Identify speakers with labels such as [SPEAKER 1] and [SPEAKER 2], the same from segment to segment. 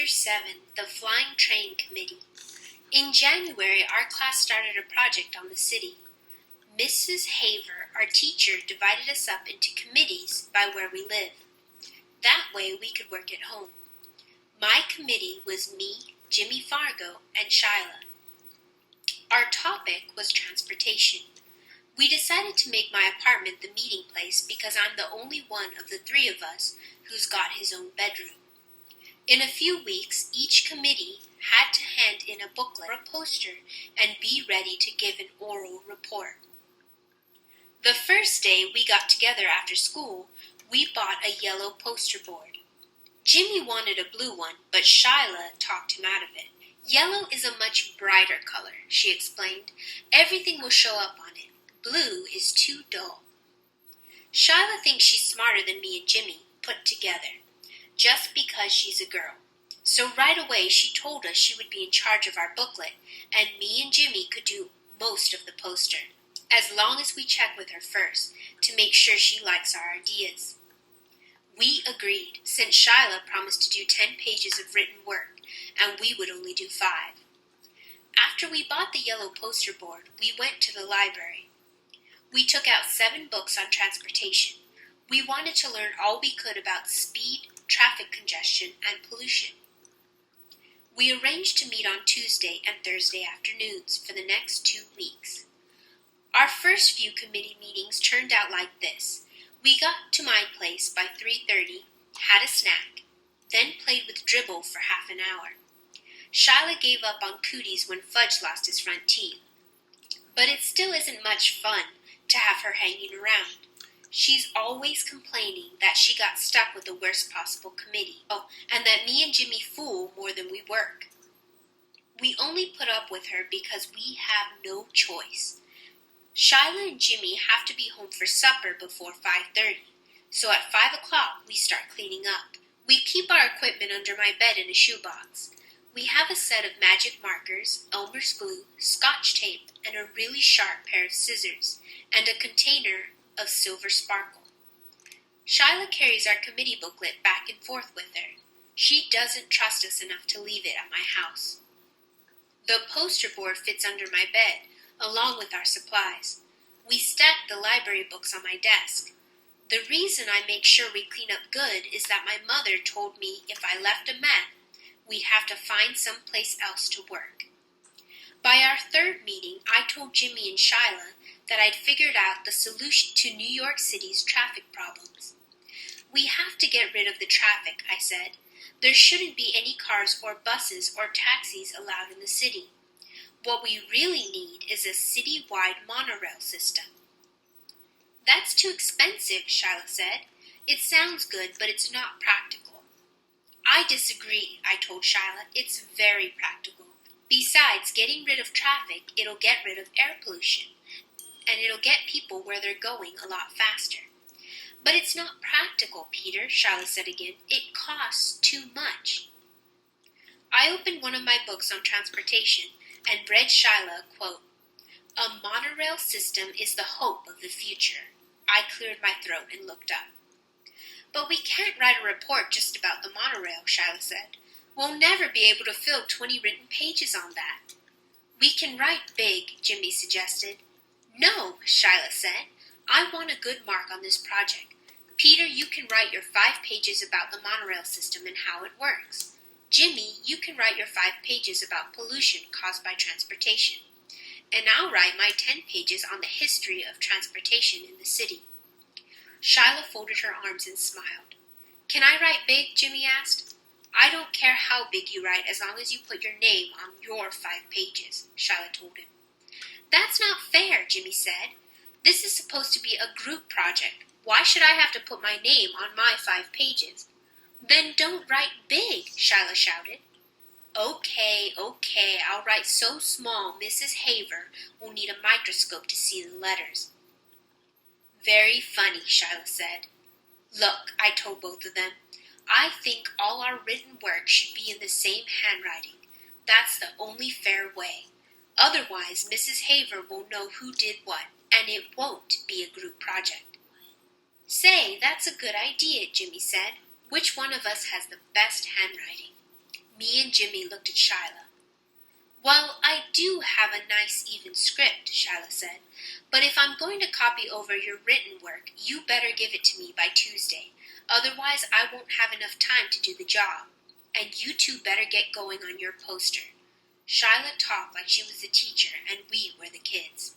[SPEAKER 1] Chapter 7, The Flying Train Committee. In January, our class started a project on the city. Mrs. Haver, our teacher, divided us up into committees by where we live. That way we could work at home. My committee was me, Jimmy Fargo, and Shyla. Our topic was transportation. We decided to make my apartment the meeting place because I'm the only one of the three of us who's got his own bedroom. In a few weeks, each committee had to hand in a booklet or a poster and be ready to give an oral report. The first day we got together after school, we bought a yellow poster board. Jimmy wanted a blue one, but Shyla talked him out of it. Yellow is a much brighter color, she explained. Everything will show up on it. Blue is too dull. Shyla thinks she's smarter than me and Jimmy put together, just because she's a girl. So right away she told us she would be in charge of our booklet, and me and Jimmy could do most of the poster, as long as we check with her first to make sure she likes our ideas. We agreed, since Shyla promised to do 10 pages of written work, and we would only do 5. After we bought the yellow poster board, we went to the library. We took out 7 books on transportation. We wanted to learn all we could about speed, traffic congestion, and pollution. We arranged to meet on Tuesday and Thursday afternoons for the next 2 weeks. Our first few committee meetings turned out like this. We got to my place by 3:30, had a snack, then played with dribble for half an hour. Shyla gave up on cooties when Fudge lost his front teeth. But it still isn't much fun to have her hanging around. She's always complaining that she got stuck with the worst possible committee. Oh, and that me and Jimmy fool more than we work. We only put up with her because we have no choice. Shyla and Jimmy have to be home for supper before 5:30, so at 5 o'clock we start cleaning up. We keep our equipment under my bed in a shoebox. We have a set of magic markers, Elmer's glue, Scotch tape, and a really sharp pair of scissors, and a container of silver sparkle. Shyla carries our committee booklet back and forth with her. She doesn't trust us enough to leave it at my house. The poster board fits under my bed, along with our supplies. We stack the library books on my desk. The reason I make sure we clean up good is that my mother told me if I left a mess, we'd have to find someplace else to work. By our third meeting, I told Jimmy and Shyla that I'd figured out the solution to New York City's traffic problems. We have to get rid of the traffic, I said. There shouldn't be any cars or buses or taxis allowed in the city. What we really need is a city-wide monorail system. That's too expensive, Shyla said. It sounds good, but it's not practical. I disagree, I told Shyla. It's very practical. Besides getting rid of traffic, it'll get rid of air pollution, and it'll get people where they're going a lot faster. But it's not practical, Peter, Shyla said again. It costs too much. I opened one of my books on transportation and read Shyla, quote, "A monorail system is the hope of the future." I cleared my throat and looked up. "But we can't write a report just about the monorail," Shyla said. "We'll never be able to fill 20 written pages on that." "We can write big," Jimmy suggested. "No," Shyla said. "I want a good mark on this project. Peter, you can write your 5 pages about the monorail system and how it works. Jimmy, you can write your 5 pages about pollution caused by transportation. And I'll write my 10 pages on the history of transportation in the city." Shyla folded her arms and smiled. "Can I write big?" Jimmy asked. "I don't care how big you write as long as you put your name on your 5 pages, Shyla told him. "That's not fair," Jimmy said. "This is supposed to be a group project. Why should I have to put my name on my 5 pages? "Then don't write big," Shyla shouted. Okay, I'll write so small Mrs. Haver will need a microscope to see the letters." "Very funny," Shyla said. "Look," I told both of them, "I think all our written work should be in the same handwriting. That's the only fair way. Otherwise, Mrs. Haver will know who did what, and it won't be a group project." "Say, that's a good idea," Jimmy said. "Which one of us has the best handwriting?" Me and Jimmy looked at Shyla. Well, I do have a nice even script, Shyla said, but if I'm going to copy over your written work, you better give it to me by Tuesday. Otherwise, I won't have enough time to do the job. And you two better get going on your poster. Shyla talked like she was the teacher and we were the kids.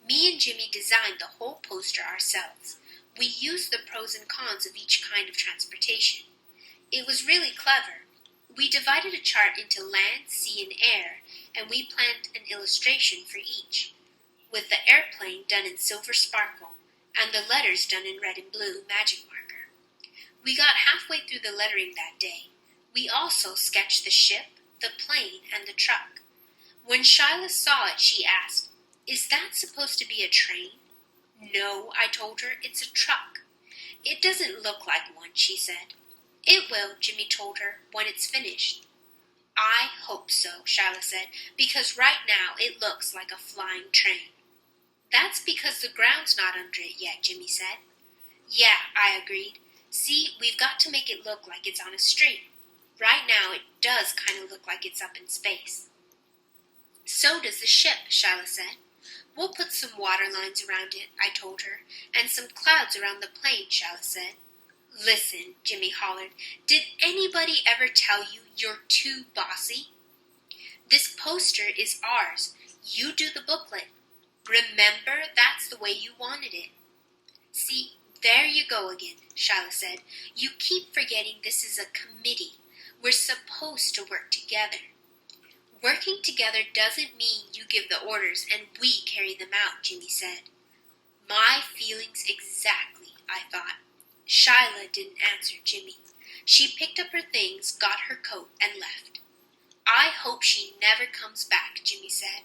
[SPEAKER 1] Me and Jimmy designed the whole poster ourselves. We used the pros and cons of each kind of transportation. It was really clever. We divided a chart into land, sea, and air, and we planned an illustration for each, with the airplane done in silver sparkle and the letters done in red and blue magic marker. We got halfway through the lettering that day. We also sketched the ship, the plane, and the truck. When Shyla saw it, she asked, "Is that supposed to be a train?" "No," I told her, "it's a truck." "It doesn't look like one," she said. "It will," Jimmy told her, "when it's finished." "I hope so," Shyla said, "because right now it looks like a flying train." "That's because the ground's not under it yet," Jimmy said. "Yeah," I agreed. "See, we've got to make it look like it's on a street. Right now it does kind of look like it's up in space." "So does the ship," Shyla said. "We'll put some water lines around it," I told her, "and some clouds around the plane," Shyla said. "Listen," Jimmy hollered, "did anybody ever tell you you're too bossy? This poster is ours. You do the booklet. Remember, that's the way you wanted it." "See, there you go again," Shyla said. "You keep forgetting this is a committee. We're supposed to work together." "Working together doesn't mean you give the orders and we carry them out," Jimmy said. My feelings exactly, I thought. Shyla didn't answer Jimmy. She picked up her things, got her coat, and left. "I hope she never comes back," Jimmy said.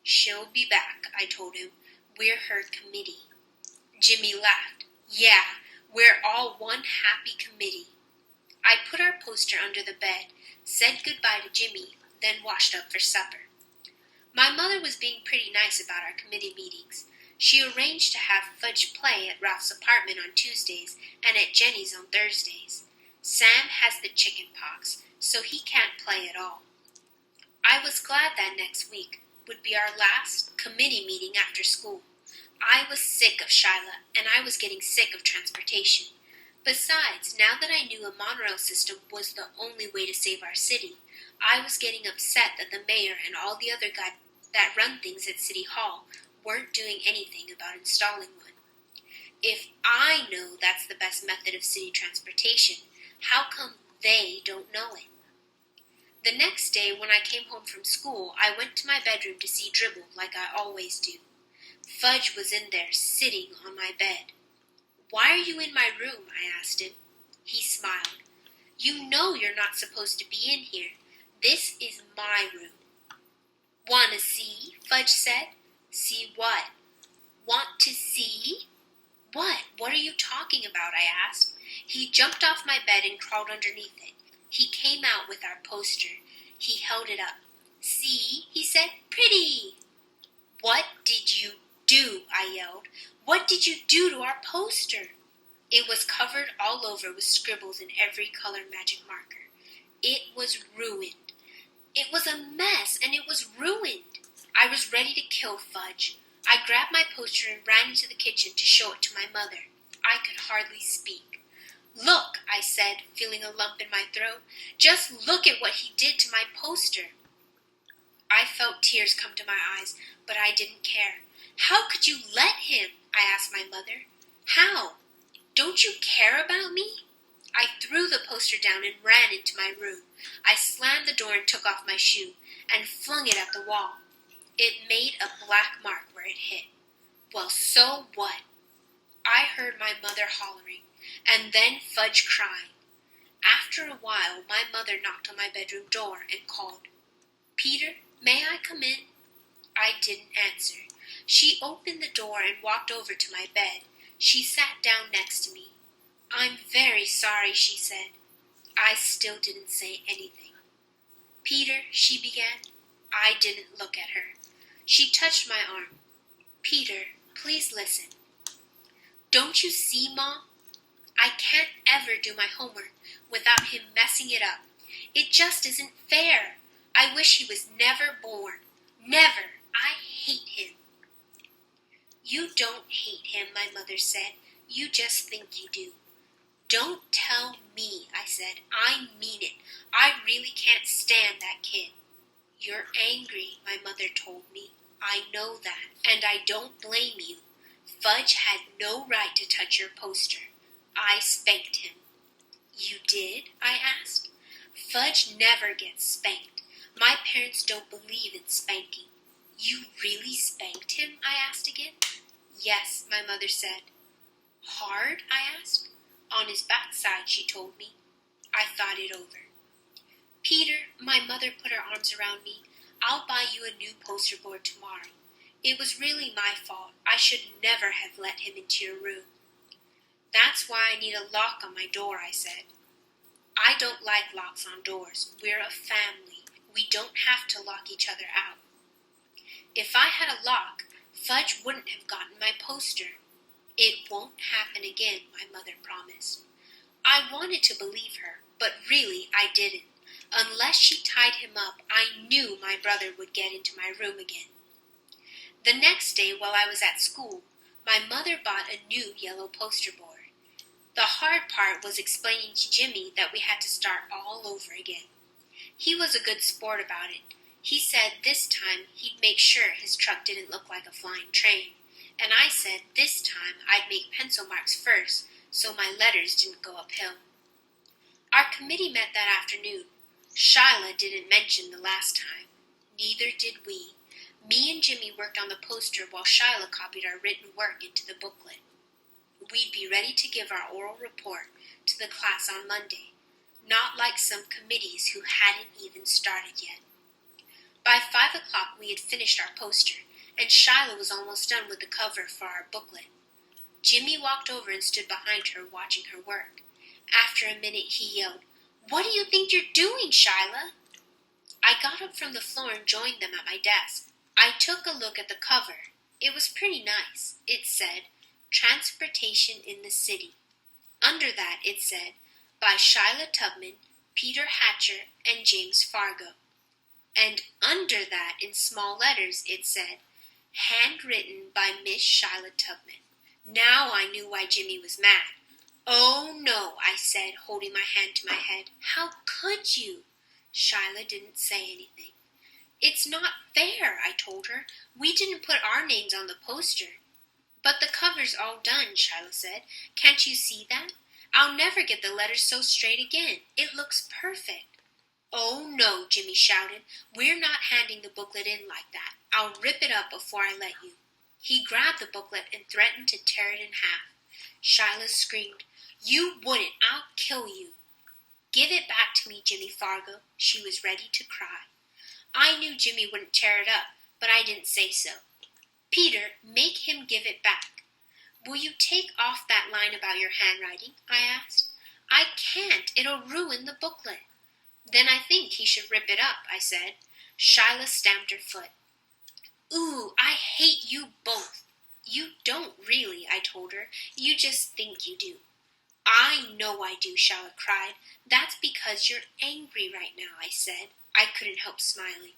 [SPEAKER 1] "She'll be back," I told him. "We're her committee." Jimmy laughed. "Yeah, we're all one happy committee." I put our poster under the bed, said goodbye to Jimmy, then washed up for supper. My mother was being pretty nice about our committee meetings. She arranged to have Fudge play at Ralph's apartment on Tuesdays and at Jenny's on Thursdays. Sam has the chicken pox, so he can't play at all. I was glad that next week would be our last committee meeting after school. I was sick of Shyla, and I was getting sick of transportation. Besides, now that I knew a monorail system was the only way to save our city, I was getting upset that the mayor and all the other guys that run things at City Hall weren't doing anything about installing one. If I know that's the best method of city transportation, how come they don't know it? The next day, when I came home from school, I went to my bedroom to see Dribble like I always do. Fudge was in there, sitting on my bed. "Why are you in my room?" I asked him. He smiled. "You know you're not supposed to be in here. This is my room." "Want to see?" Fudge said. "See what?" "Want to see?" "What? What are you talking about?" I asked. He jumped off my bed and crawled underneath it. He came out with our poster. He held it up. "See?" he said. "Pretty!" "What did you do?" I yelled. "What did you do to our poster?" It was covered all over with scribbles in every color magic marker. It was ruined. It was a mess, and it was ruined. I was ready to kill Fudge. I grabbed my poster and ran into the kitchen to show it to my mother. I could hardly speak. "Look," I said, feeling a lump in my throat. "Just look at what he did to my poster." I felt tears come to my eyes, but I didn't care. "How could you let him?" I asked my mother. "How? Don't you care about me?" I threw the poster down and ran into my room. I slammed the door and took off my shoe, and flung it at the wall. It made a black mark where it hit. Well, so what? I heard my mother hollering, and then Fudge crying. After a while, my mother knocked on my bedroom door and called, "Peter, may I come in?" I didn't answer. She opened the door and walked over to my bed. She sat down next to me. "I'm very sorry," she said. I still didn't say anything. "Peter," she began. I didn't look at her. She touched my arm. "Peter, please listen. Don't you see, Mom? I can't ever do my homework without him messing it up. It just isn't fair. I wish he was never born. Never. I hate him." "You don't hate him," my mother said. "You just think you do." "Don't tell me," I said. "I mean it. I really can't stand that kid." "You're angry," my mother told me. "I know that, and I don't blame you. Fudge had no right to touch your poster. I spanked him." "You did?" I asked. "Fudge never gets spanked. My parents don't believe in spanking." "You really spanked him?" I asked again. "Yes," my mother said. "Hard?" I asked. "On his backside," she told me. I thought it over. "Peter," my mother put her arms around me, "I'll buy you a new poster board tomorrow. It was really my fault. I should never have let him into your room." "That's why I need a lock on my door," I said. "I don't like locks on doors. We're a family. We don't have to lock each other out." "If I had a lock, Fudge wouldn't have gotten my poster." "It won't happen again," my mother promised. I wanted to believe her, but really I didn't. Unless she tied him up, I knew my brother would get into my room again. The next day, while I was at school, my mother bought a new yellow poster board. The hard part was explaining to Jimmy that we had to start all over again. He was a good sport about it. He said this time he'd make sure his truck didn't look like a flying train, and I said this time I'd make pencil marks first so my letters didn't go uphill. Our committee met that afternoon. Shyla didn't mention the last time. Neither did we. Me and Jimmy worked on the poster while Shyla copied our written work into the booklet. We'd be ready to give our oral report to the class on Monday, not like some committees who hadn't even started yet. By 5 o'clock we had finished our poster, and Shyla was almost done with the cover for our booklet. Jimmy walked over and stood behind her watching her work. After a minute he yelled, "What do you think you're doing, Shyla?" I got up from the floor and joined them at my desk. I took a look at the cover. It was pretty nice. It said, "Transportation in the City." Under that it said, "By Shyla Tubman, Peter Hatcher, and James Fargo." And under that, in small letters, it said, "Handwritten by Miss Shyla Tubman." Now I knew why Jimmy was mad. "Oh, no," I said, holding my hand to my head. "How could you?" Shyla didn't say anything. "It's not fair," I told her. "We didn't put our names on the poster." "But the cover's all done," Shyla said. "Can't you see that? I'll never get the letters so straight again. It looks perfect." "Oh, no," Jimmy shouted. "We're not handing the booklet in like that. I'll rip it up before I let you." He grabbed the booklet and threatened to tear it in half. Shyla screamed, "You wouldn't! I'll kill you." "Give it back to me, Jimmy Fargo." She was ready to cry. I knew Jimmy wouldn't tear it up, but I didn't say so. "Peter, make him give it back." "Will you take off that line about your handwriting?" I asked. "I can't. It'll ruin the booklet." "Then I think he should rip it up," I said. Shyla stamped her foot. "Ooh, I hate you both." "You don't really," I told her. "You just think you do." "I know I do," Shyla cried. "That's because you're angry right now," I said. I couldn't help smiling.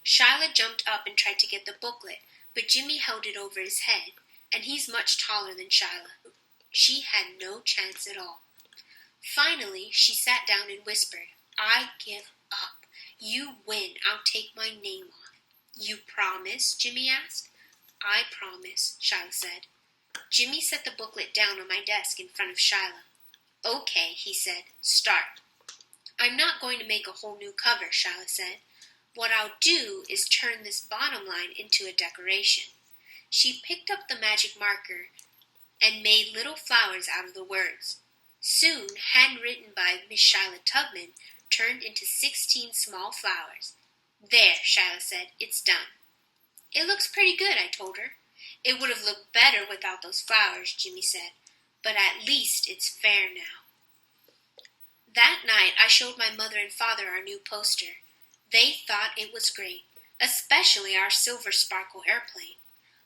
[SPEAKER 1] Shyla jumped up and tried to get the booklet, but Jimmy held it over his head, and he's much taller than Shyla. She had no chance at all. Finally, she sat down and whispered, "I give up. You win. I'll take my name off." "You promise?" Jimmy asked. "I promise," Shyla said. Jimmy set the booklet down on my desk in front of Shyla. "Okay," he said. "Start." "I'm not going to make a whole new cover," Shyla said. "What I'll do is turn this bottom line into a decoration." She picked up the magic marker and made little flowers out of the words. Soon, handwritten by Miss Shyla Tubman, turned into 16 small flowers. "There," Shyla said. "It's done." "It looks pretty good," I told her. "It would have looked better without those flowers," Jimmy said. "But at least it's fair now." That night, I showed my mother and father our new poster. They thought it was great, especially our silver sparkle airplane.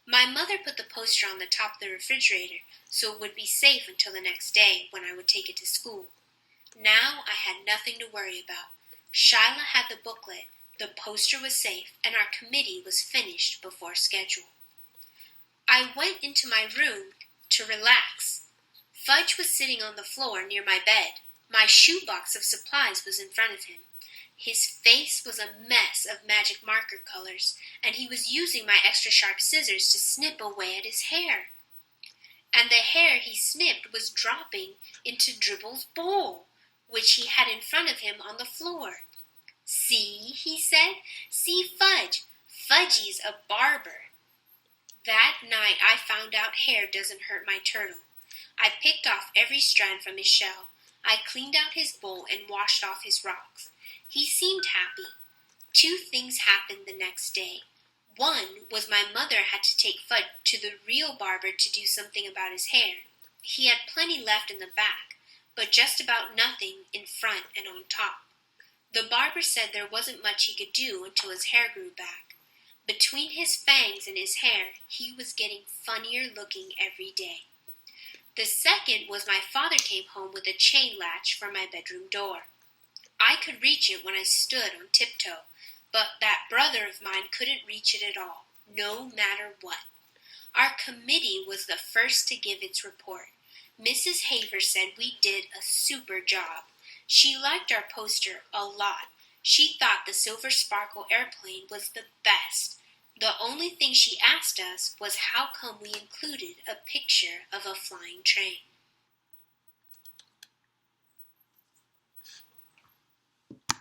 [SPEAKER 1] My mother put the poster on the top of the refrigerator so it would be safe until the next day when I would take it to school. Now I had nothing to worry about. Shyla had the booklet, the poster was safe, and our committee was finished before schedule. I went into my room to relax. Fudge was sitting on the floor near my bed. My shoebox of supplies was in front of him. His face was a mess of magic marker colors, and he was using my extra sharp scissors to snip away at his hair. And the hair he snipped was dropping into Dribble's bowl, which he had in front of him on the floor. "See," he said, "see Fudge. Fudgy's a barber." That night I found out hair doesn't hurt my turtle. I picked off every strand from his shell. I cleaned out his bowl and washed off his rocks. He seemed happy. 2 things happened the next day. One was my mother had to take Fudge to the real barber to do something about his hair. He had plenty left in the back, but just about nothing in front and on top. The barber said there wasn't much he could do until his hair grew back. Between his fangs and his hair, he was getting funnier looking every day. The second was my father came home with a chain latch for my bedroom door. I could reach it when I stood on tiptoe, but that brother of mine couldn't reach it at all, no matter what. Our committee was the first to give its report. Mrs. Haver said we did a super job. She liked our poster a lot. She thought the Silver Sparkle airplane was the best. The only thing she asked us was how come we included a picture of a flying train.